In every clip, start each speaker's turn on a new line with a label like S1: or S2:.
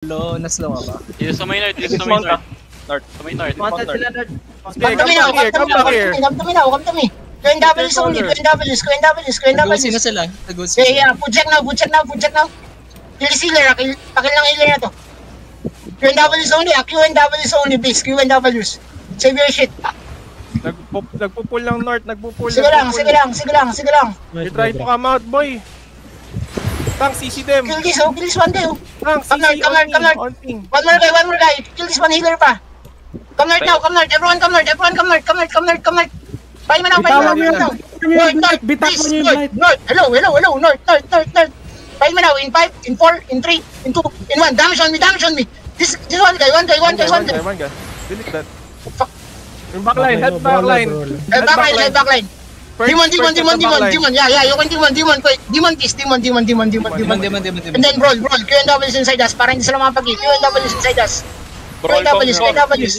S1: Lo, naslow ka ba?
S2: Yung sa may north, yung sa may north. North, sa may north.
S1: Monta sila north.
S3: Okay, come back here.
S4: Come to me. QNWs only, QNWs.
S1: Tagusi na sila. Tagusi.
S4: Yeah, food check now. Kill healer, pakil lang healer na to. QNWs only, please. QNWs. Save your shit.
S3: Nagpo-pull lang north, nagpo-pull.
S4: Sige lang.
S3: You try to come out, boy. Tang, CC them.
S4: Kill this one guy.
S3: Tang,
S4: Come
S3: CC
S4: north.
S3: on ping.
S4: One more guy. Kill this one healer pa. Come north now. Everyone come north. Buy me now. North. North. Hello. North. Buy me now. In 5, in 4, in 3, in 2, in 1. Damage on me. This one guy. One guy.
S3: Delete that. Fuck. Yung backline, head backline.
S4: Head backline. Demon. Yeah, you can demon kiss. And then brawl. QNWs inside us. Para hindi sila makapag-hit. QNWs inside us. QNWs.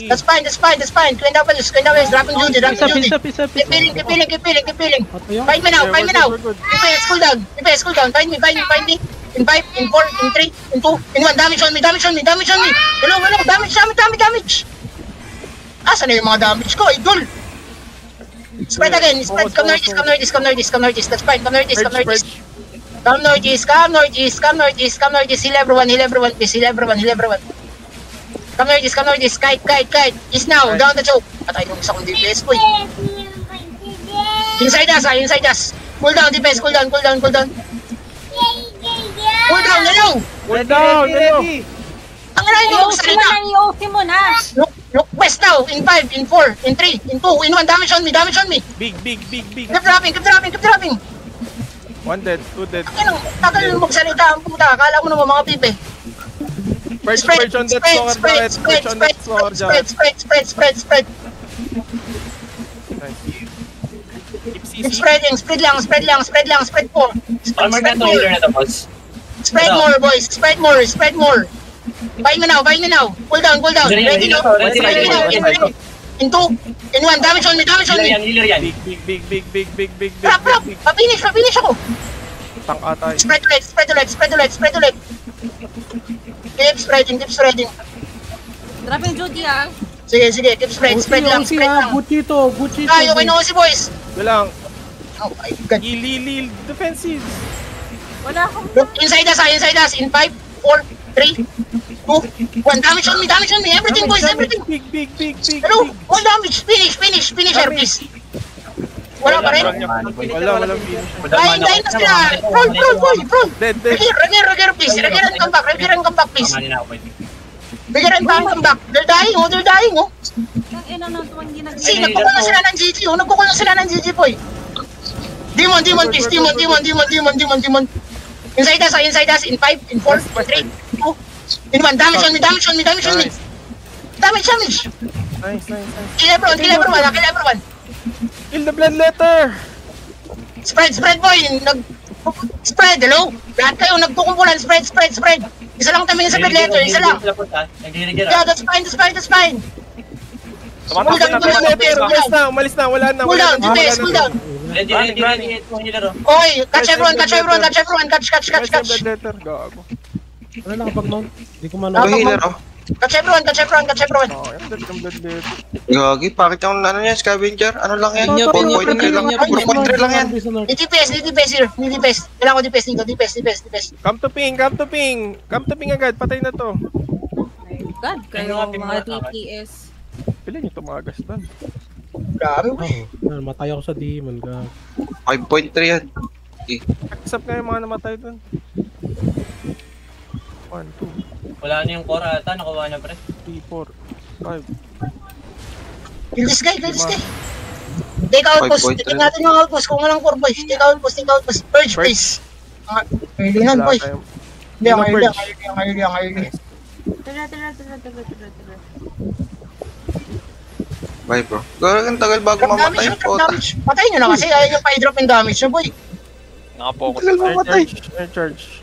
S4: That's fine. QNWs. Dropping duty. Keep peeling. Find me now. DPS, cool down. Find me. In 5, in 4, in 3, in 2, in 1. Damage on me. Hello. Damage. Asan na yung mga damage ko, idol? Spread again. Come northeast. That's fine. Come northeast. Heal everyone, please. Heal everyone. Come northeast. Kite. Is now. Down the choke. Patay nung isa kong DPS po. Inside us. Cool down, DPS. Cool down. Hello. Ang rin yung salita.
S5: mo na.
S4: Look west now. In 5, in 4, in 3, in 2, in 1. Damage on me.
S3: Big.
S4: Keep dropping.
S3: One dead, two dead.
S4: Tagal magsalita ang puta. Akala mo naman mga pipe.
S3: Spread on that floor,
S4: Spread. Keep spreading. Spread lang. Spread more. Spread more, boys. Spread more. Buy me now. Pull down. Ready now. In 2, in 1. Damage on me.
S3: Big.
S4: Prop. Finish ako.
S3: Tang atay.
S4: Spread ulit. Keep spreading.
S5: Dropping duty ah.
S4: Sige. Keep spread lang.
S1: Gucci to.
S4: Okay na si boys.
S3: Walang.
S4: Oh my god.
S3: Ilil defensive.
S5: Wala akong...
S4: Look, inside us. In 5, 4, 3, 2, 1. Damage on me. Everything, boys.
S3: Big.
S4: Hello. All damage. Finish, please. Wala pa rin.
S3: Walang finish.
S4: Hintayin na sila. Roll.
S3: Dead.
S4: Regear, please. Regear and come back, please. Regear and come back. They're dying, oh.
S5: Ang ina na ito, hindi nag-
S4: See, nagkukul na sila ng GG, boy. Demon, please. Demon. Inside us. In 5, in 4, 3, 2, in 1. Damage on me. Damage.
S3: Nice.
S4: Kill everyone.
S3: Kill the bloodletter.
S4: Spread, boy. Spread, hello? Lahat kayo nagkukumpulan. Spread. Isa lang kami sa bloodletter. Isa lang. Yeah, that's fine.
S3: Umalis na. Wala na.
S4: Cool down, DPS, cool down.
S2: Ready.
S4: Okay, catch everyone. Catch.
S3: Bloodletter. Gago.
S1: Wala nakapag-mount. Hindi ko man.
S4: Catch everyone.
S3: Oh, yung bloodletter.
S6: Gagi, bakit yung ano yan, scavenger? Ano lang yan?
S1: Pinyo,
S6: 4.3 lang yan.
S4: DPS here. Kailangan ko DPS dito. DPS.
S3: Come to ping agad. Patay na to.
S5: God, kayo mga DPS.
S3: Pila nyo tumagas doon.
S4: Grabe, boy.
S1: Matay ako sa demon ka.
S6: 5.3 yan.
S3: Accept na yung mga namatay doon. 1, 2,
S2: Wala na yung core ata, nakuha na pre.
S3: 3, 4, 5.
S4: Kill this guy. Take outpost. Tingnan natin yung outpost. Kung walang core, boys. Take outpost. Purge, please. Early na, boys. Hindi, ang early.
S5: Tara.
S6: Bye bro. Gawin ang tagal bago mamatay.
S4: Patayin nyo na kasi. Ayaw nyo pa i-drop yung damage nyo, boy.
S2: Naka-focus.
S6: Tagal mamatay.
S3: Charge.